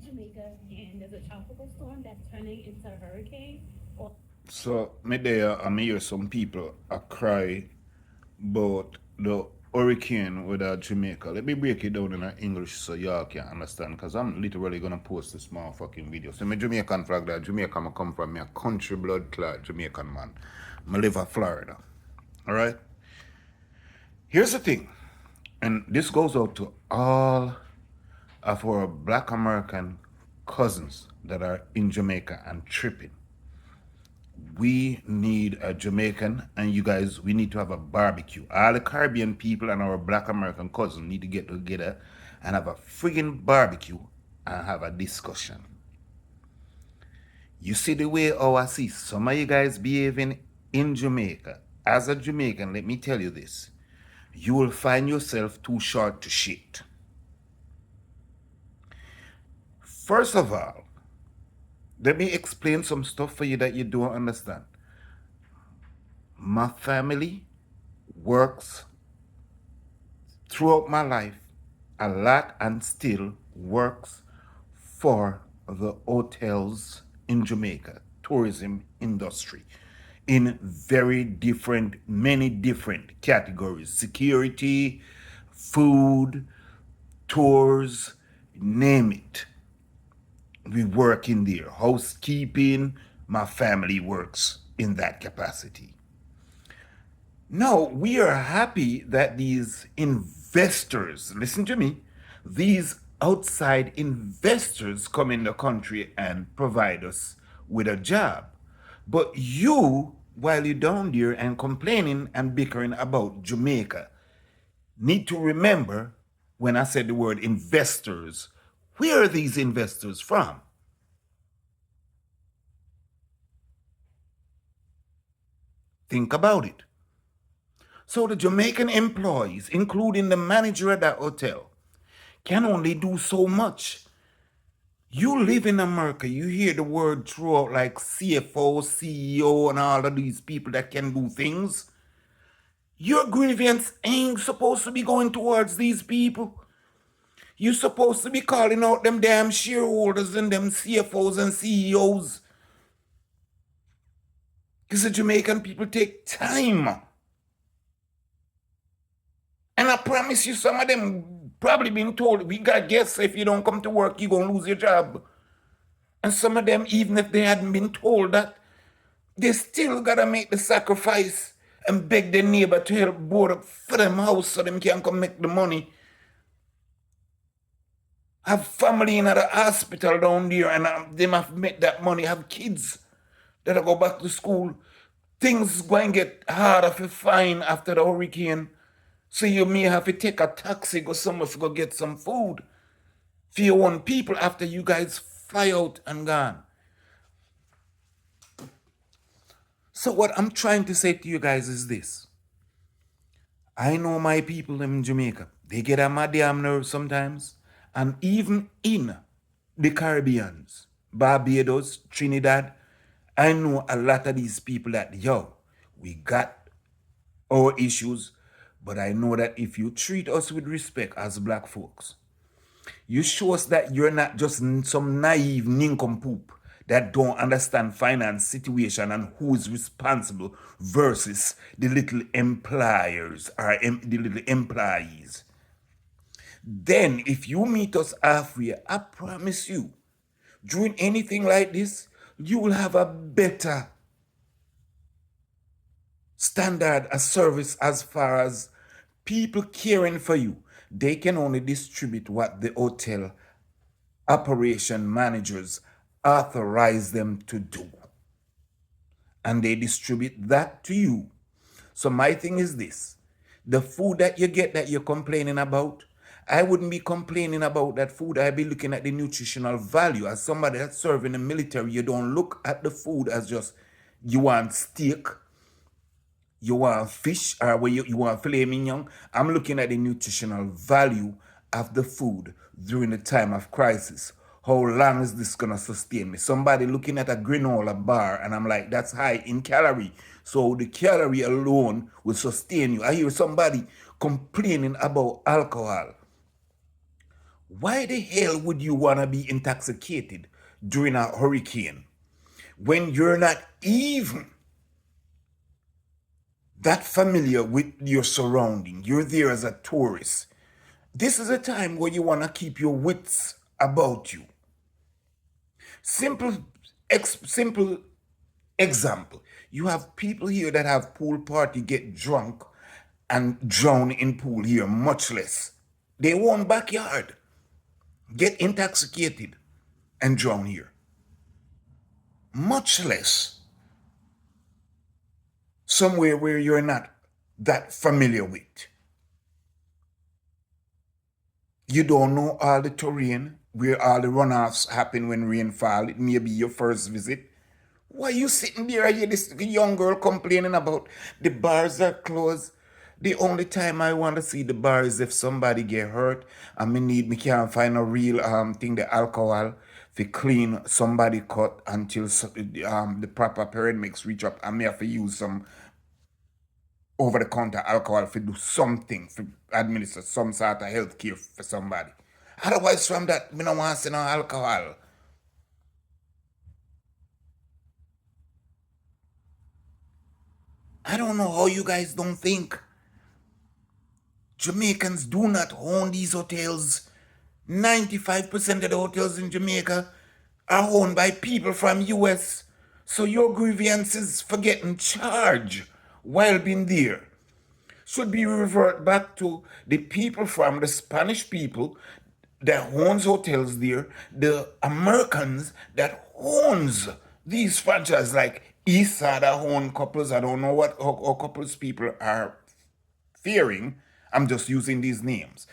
Jamaica and there's a tropical storm that's turning into a hurricane. So, me there, I hear some people cry about the hurricane with Jamaica. Let me break it down in English so y'all can understand, because I'm literally going to post this motherfucking video. So, me Jamaican flag that Jamaica I come from, me a country blood clot Jamaican man. I live in Florida. Alright? Here's the thing, and this goes out to all of our black American cousins that are in Jamaica and tripping. We need a Jamaican, and you guys, we need to have a barbecue. All the Caribbean people and our black American cousins need to get together and have a friggin' barbecue and have a discussion. You see the way how I see some of you guys behaving in Jamaica. As a Jamaican, let me tell you this. You will find yourself too short to shit. First of all, let me explain some stuff for you that you don't understand. My family works throughout my life a lot and still works for the hotels in Jamaica, tourism industry, in very different, many different categories: security, food, tours, name it. We work in there. Housekeeping, my family works in that capacity. No, we are happy that these investors, listen to me, these outside investors come in the country and provide us with a job. But you, while you're down there and complaining and bickering about Jamaica, need to remember when I said the word investors, where are these investors from? Think about it. So the Jamaican employees, including the manager at that hotel, can only do so much. You live in America, you hear the word throughout like CFO, CEO, and all of these people that can do things. Your grievance ain't supposed to be going towards these people. You're supposed to be calling out them damn shareholders and them CFOs and CEOs. Because the Jamaican people take time. And I promise you, some of them probably been told, we got guests, if you don't come to work, you're going to lose your job. And some of them, even if they hadn't been told that, they still got to make the sacrifice and beg their neighbor to help board up for them house so them can come make the money. Have family in the hospital down there and them have make that money, have kids that go back to school. Things going to get harder to find after the hurricane. So you may have to take a taxi, go somewhere to go get some food for your own people after you guys fly out and gone. So what I'm trying to say to you guys is this. I know my people in Jamaica. They get on my damn nerves sometimes. And even in the Caribbeans, Barbados, Trinidad, I know a lot of these people that, yo, we got our issues, but I know that if you treat us with respect as black folks, you show us that you're not just some naive nincompoop that don't understand finance situation and who is responsible versus the little employers or the little employees. Then if you meet us halfway, I promise you, during anything like this, you will have a better standard of service as far as people caring for you. They can only distribute what the hotel operation managers authorize them to do. And they distribute that to you. So my thing is this. The food that you get that you're complaining about, I wouldn't be complaining about that food. I'd be looking at the nutritional value. As somebody that's serving the military, you don't look at the food as just you want steak, you want fish, or you want filet mignon. I'm looking at the nutritional value of the food during the time of crisis. How long is this gonna sustain me? Somebody looking at a granola bar and I'm like, that's high in calorie. So the calorie alone will sustain you. I hear somebody complaining about alcohol. Why the hell would you want to be intoxicated during a hurricane when you're not even that familiar with your surrounding? You're there as a tourist. This is a time where you want to keep your wits about you. Simple example. You have people here that have pool party, get drunk and drown in pool here, much less. They own backyard, get intoxicated and drown here. Much less somewhere where you're not that familiar with. You don't know all the terrain, where all the runoffs happen when rain fall. It may be your first visit. Why you sitting there and hear this young girl complaining about the bars are closed? The only time I want to see the bar is if somebody get hurt and me can't find a real thing, the alcohol to clean somebody cut until the proper paramedics reach up. I may have to use some over the counter alcohol to do something, to administer some sort of health care for somebody. Otherwise, from that, me don't want to see no alcohol. I don't know how you guys don't think. Jamaicans do not own these hotels. 95% of the hotels in Jamaica are owned by people from US. So your grievances for getting charged while being there should be revert back to the people from the Spanish people that owns hotels there, the Americans that owns these franchises like Eastside that own couples. I don't know what how couples people are fearing. I'm just using these names.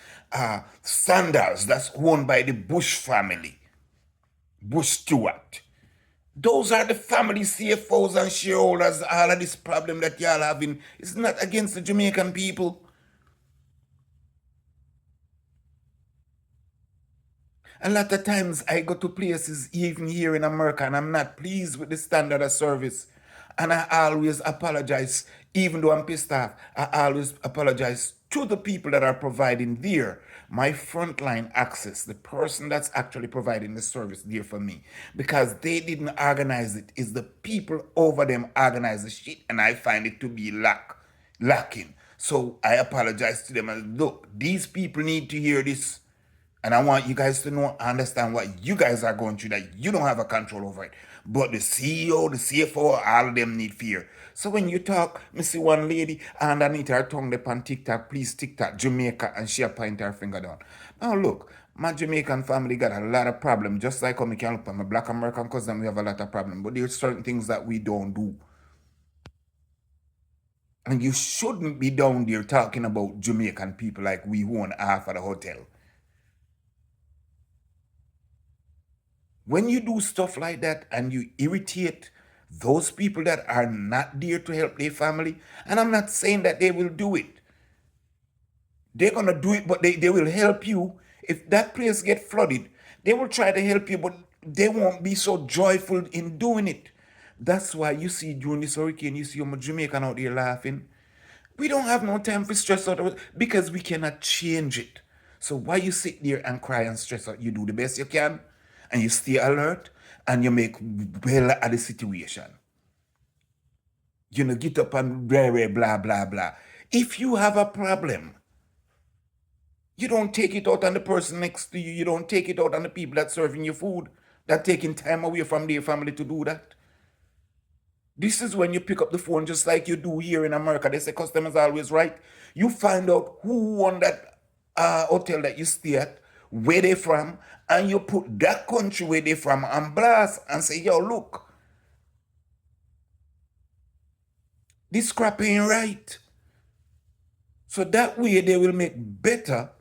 Sandals, that's owned by the Bush family, Bush Stewart. Those are the family CFOs and shareholders. All of this problem that y'all having is not against the Jamaican people. A lot of times I go to places, even here in America, and I'm not pleased with the standard of service. And I always apologize, even though I'm pissed off, I always apologize to the people that are providing there my frontline access, the person that's actually providing the service there for me. Because they didn't organize it. It's the people over them organize the shit, and I find it to be lacking. So I apologize to them and look, these people need to hear this. And I want you guys to know, understand what you guys are going through, that you don't have a control over it. But the CEO, the CFO, all of them need fear. So when you talk, me see one lady underneath her tongue on TikTok, please TikTok Jamaica, and she point her finger down. Now look, my Jamaican family got a lot of problems, just like how me can look at my black American cousin, we have a lot of problems. But there's certain things that we don't do. And you shouldn't be down there talking about Jamaican people like we own half of the hotel. When you do stuff like that and you irritate those people that are not there to help their family, and I'm not saying that they will do it. They're gonna do it, but they will help you. If that place get flooded, they will try to help you, but they won't be so joyful in doing it. That's why you see during this hurricane, you see Jamaican out there laughing. We don't have no time for stress out of it because we cannot change it. So why you sit there and cry and stress out? You do the best you can and you stay alert and you make well of the situation. You know, get up and blah, blah, blah. If you have a problem, you don't take it out on the person next to you. You don't take it out on the people that's serving you food, that taking time away from their family to do that. This is when you pick up the phone just like you do here in America. They say customers always right. You find out who won that hotel that you stay at, where they from, and you put that country where they from on blast and say, yo, look, this crap ain't right. So that way they will make better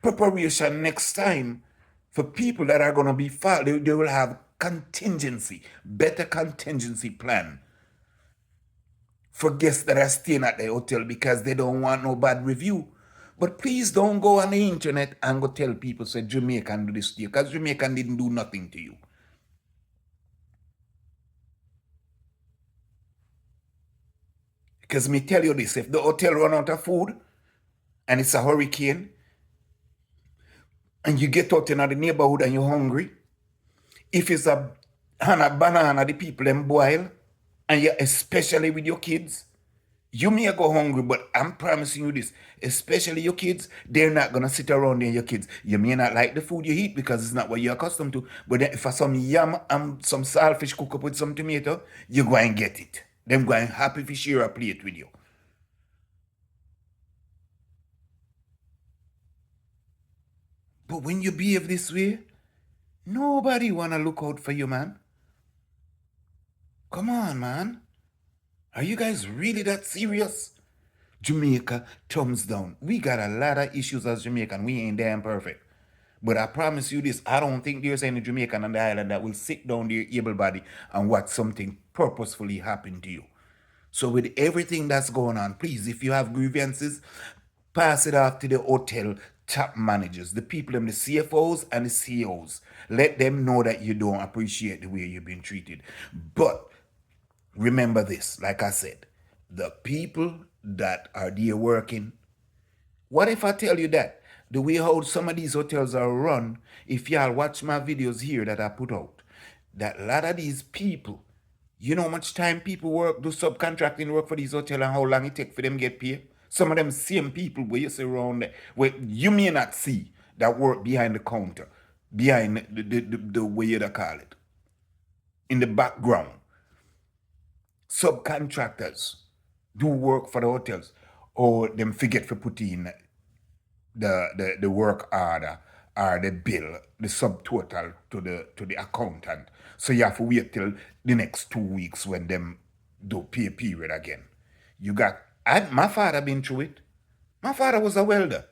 preparation next time for people that are going to be filed. They will have better contingency plan for guests that are staying at the hotel because they don't want no bad review. But please don't go on the internet and go tell people, say, Jamaican do this to you, because Jamaican didn't do nothing to you. Because me tell you this, if the hotel run out of food and it's a hurricane, and you get out in the neighborhood and you're hungry, if it's a banana the people them boil, and you especially with your kids, you may go hungry, but I'm promising you this, especially your kids, they're not gonna sit around there, your kids. You may not like the food you eat because it's not what you're accustomed to, but then if for some yam and some saltfish cook up with some tomato, you go and get it. Them going happy to share a plate with you. But when you behave this way, nobody wanna look out for you, man. Come on, man. Are you guys really that serious? Jamaica, thumbs down. We got a lot of issues as Jamaican. We ain't damn perfect. But I promise you this, I don't think there's any Jamaican on the island that will sit down there able body and watch something purposefully happen to you. So with everything that's going on, please, if you have grievances, pass it off to the hotel top managers, the people in the CFOs and the CEOs. Let them know that you don't appreciate the way you've been treated. But remember this, like I said, the people that are there working, what if I tell you that the way how some of these hotels are run, if y'all watch my videos here that I put out, that a lot of these people, you know how much time people work, do subcontracting work for these hotels and how long it take for them get paid? Some of them same people where you see around there, where you may not see that work behind the counter, behind the way you call it, in the background. Subcontractors do work for the hotels, or them forget to put in the work order or the bill, the subtotal to the accountant. So you have to wait till the next 2 weeks when them do pay period again. You got, my father been through it. My father was a welder.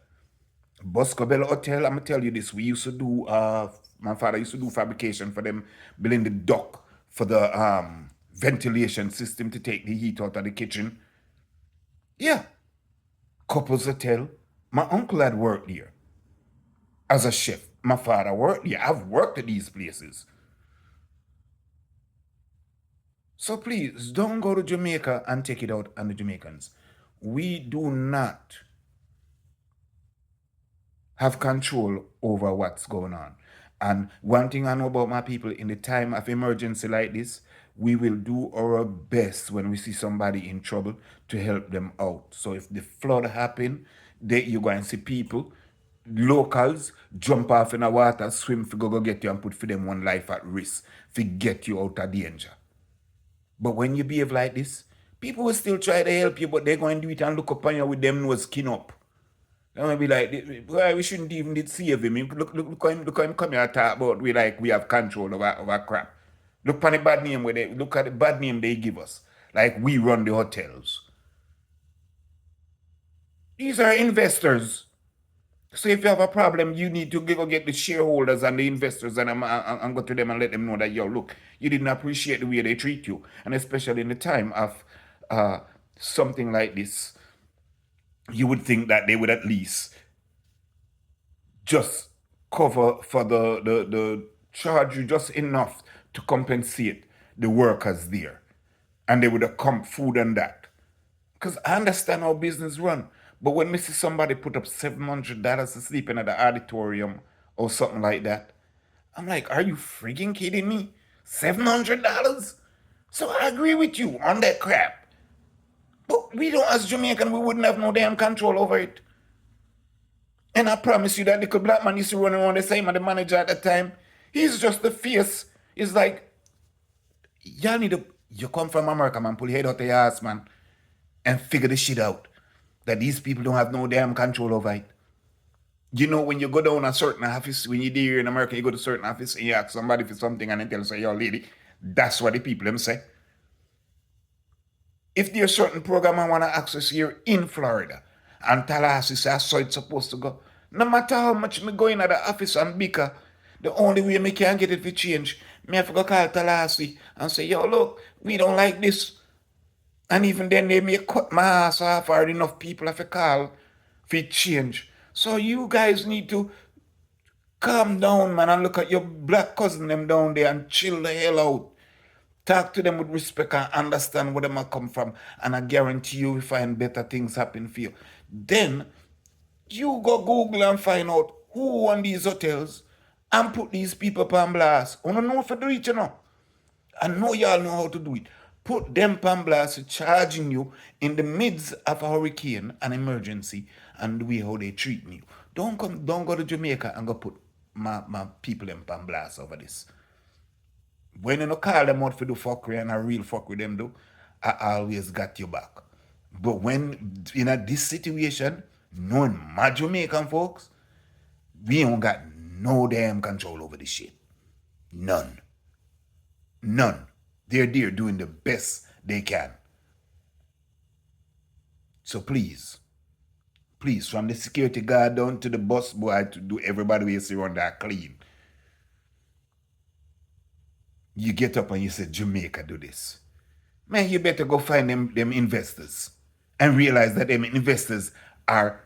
Boscobel Hotel, I'm gonna tell you this. We used to do my father used to do fabrication for them, building the duct for the ventilation system to take the heat out of the kitchen. Yeah. Couples Hotel. My uncle had worked there as a chef. My father worked there. I've worked at these places. So please don't go to Jamaica and take it out on the Jamaicans. We do not have control over what's going on. And one thing I know about my people, in the time of emergency like this, we will do our best when we see somebody in trouble to help them out. So if the flood happen, you go and see people, locals, jump off in the water, swim for go get you and put for them one life at risk to get you out of danger. But when you behave like this, people will still try to help you, but they're going to do it and look upon you with them nose skin up. They're going to be like, why we shouldn't even did save him. Look how him come here and talk about we have control over crap. Look at the bad name look at the bad name they give us. Like we run the hotels. These are investors. So if you have a problem, you need to go get the shareholders and the investors and go to them and let them know that, yo, look, you didn't appreciate the way they treat you. And especially in the time of something like this, you would think that they would at least just cover for the charge you just enough to compensate the workers there. And they would have come food and that. Because I understand how business run. But when me see somebody put up $700 to sleep in at the auditorium or something like that, I'm like, are you freaking kidding me? $700? So I agree with you on that crap. But we don't, as Jamaican, we wouldn't have no damn control over it. And I promise you that the black man used to run around the same as the manager at the time. He's just the face. It's like, y'all need to, you come from America, man, pull your head out of your ass, man, and figure this shit out. That these people don't have no damn control over it. You know, when you go down a certain office, when you're there in America, you go to a certain office and you ask somebody for something and they tell you, say, yo, lady, that's what the people them say. If there's a certain program I want to access here in Florida, and Tallahassee say, so it's supposed to go, no matter how much me go in at the office and bicker, the only way me can get it to change, me have to go call Tallahassee and say, yo, look, we don't like this. And even then, they may cut my ass off or enough people have to call for change. So you guys need to calm down, man, and look at your black cousin them down there and chill the hell out. Talk to them with respect and understand where they might come from. And I guarantee you will find better things happen for you. Then, you go Google and find out who own these hotels and put these people on blast. I don't know if I do it, you know. I know y'all know how to do it. Put them on blast charging you in the midst of a hurricane, an emergency, and the way how they treating you. Don't go to Jamaica and go put my people in on blast over this. When you no call them out for the fuckery and a real fuck with them do, I always got your back. But when in this situation, knowing my Jamaican folks, we don't got no damn control over this shit. None. None. They're there doing the best they can. So please, from the security guard down to the bus boy to do everybody we see around that clean. You get up and you say, Jamaica do this. Man, you better go find them investors and realize that them investors are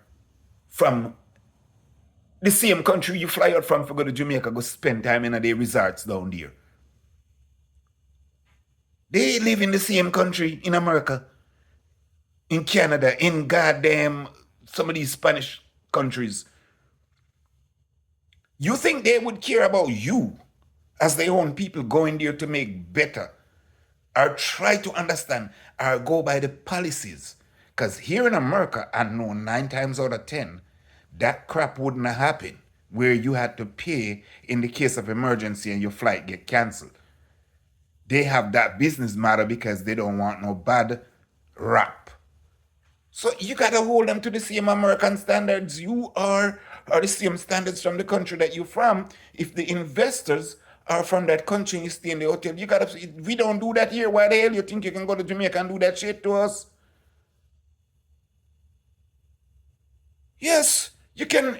from the same country you fly out from for go to Jamaica, go spend time in their resorts down there. They live in the same country in America, in Canada, in goddamn some of these Spanish countries. You think they would care about you as their own people going there to make better or try to understand or go by the policies? Because here in America, I know 9 times out of 10, that crap wouldn't have happened where you had to pay in the case of emergency and your flight get canceled. They have that business model because they don't want no bad rap. So you gotta hold them to the same American standards you are, or the same standards from the country that you're from. If the investors are from that country and you stay in the hotel, you gotta. We don't do that here. Why the hell you think you can go to Jamaica and do that shit to us? Yes, you can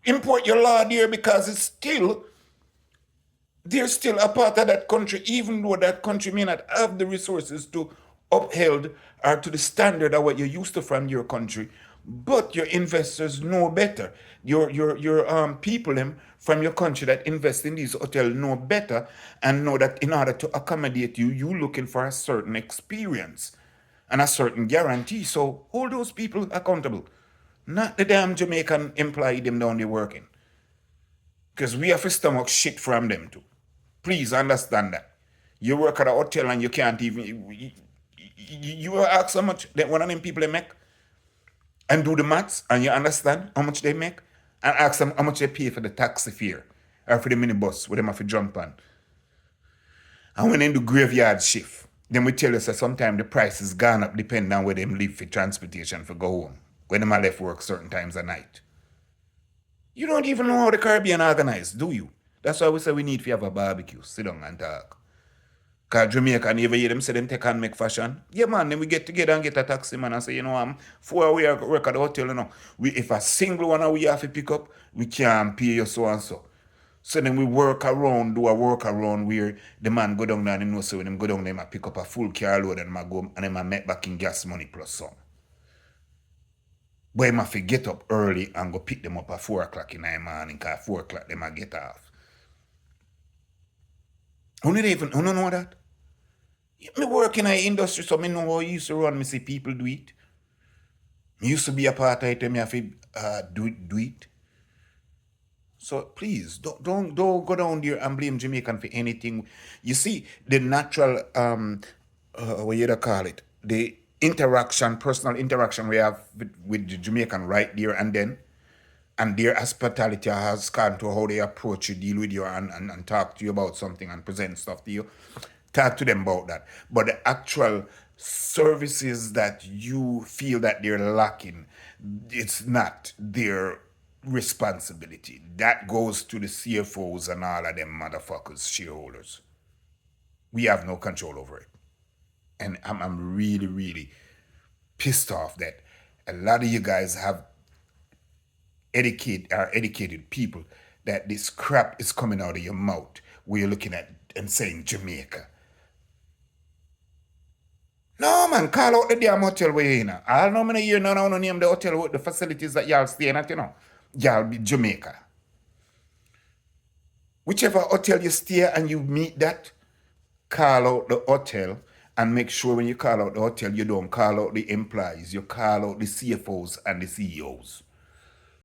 import your law there because it's still. They're still a part of that country, even though that country may not have the resources to upheld or to the standard of what you're used to from your country. But your investors know better. Your people them from your country that invest in these hotels know better and know that in order to accommodate you, you're looking for a certain experience and a certain guarantee. So hold those people accountable. Not the damn Jamaican employee them down there working. Because we have to stomach shit from them too. Please understand that. You work at a hotel and you can't even. You ask how much that one of them people they make and do the maths and you understand how much they make and ask them how much they pay for the taxi fare or for the minibus where they have to jump on. And when they do graveyard shift, then we tell us that sometimes the price is gone up depending on where they live for transportation for go home. When they left work certain times at night. You don't even know how the Caribbean organized, do you? That's why we say we need to have a barbecue, sit down and talk. Because Jamaica, never hear them say them take and make fashion. Yeah, man, then we get together and get a taxi, man, and say, you know, 4 we work at the hotel, you know. If a single one we have to pick up, we can't pay you so and so. So then we work around, do a work around where the man go down there and know so when them go down there, I pick up a full car load and I go and then I make back in gas money plus some. But I have to get up early and go pick them up at 4 o'clock in the morning, because 4 o'clock them I get off. Who don't know that? Me work in the industry, so I know how I used to run. Me see people do it. Me used to be a part of it, me have to do it. So please, don't go down there and blame Jamaican for anything. You see, the natural, what you call it, the interaction, personal interaction we have with the Jamaican right there and then, and their hospitality has gone to how they approach you, deal with you, and talk to you about something and present stuff to you. Talk to them about that. But the actual services that you feel that they're lacking, it's not their responsibility. That goes to the CFOs and all of them motherfuckers, shareholders. We have no control over it. And I'm really, really pissed off that a lot of you guys have educated people that this crap is coming out of your mouth where you're looking at and saying Jamaica. No, man, call out the damn hotel where you're in. I don't know many years now, I want to name the hotel with the facilities that y'all staying at, you know. Y'all be Jamaica. Whichever hotel you stay and you meet that, call out the hotel and make sure when you call out the hotel, you don't call out the employees, you call out the CFOs and the CEOs.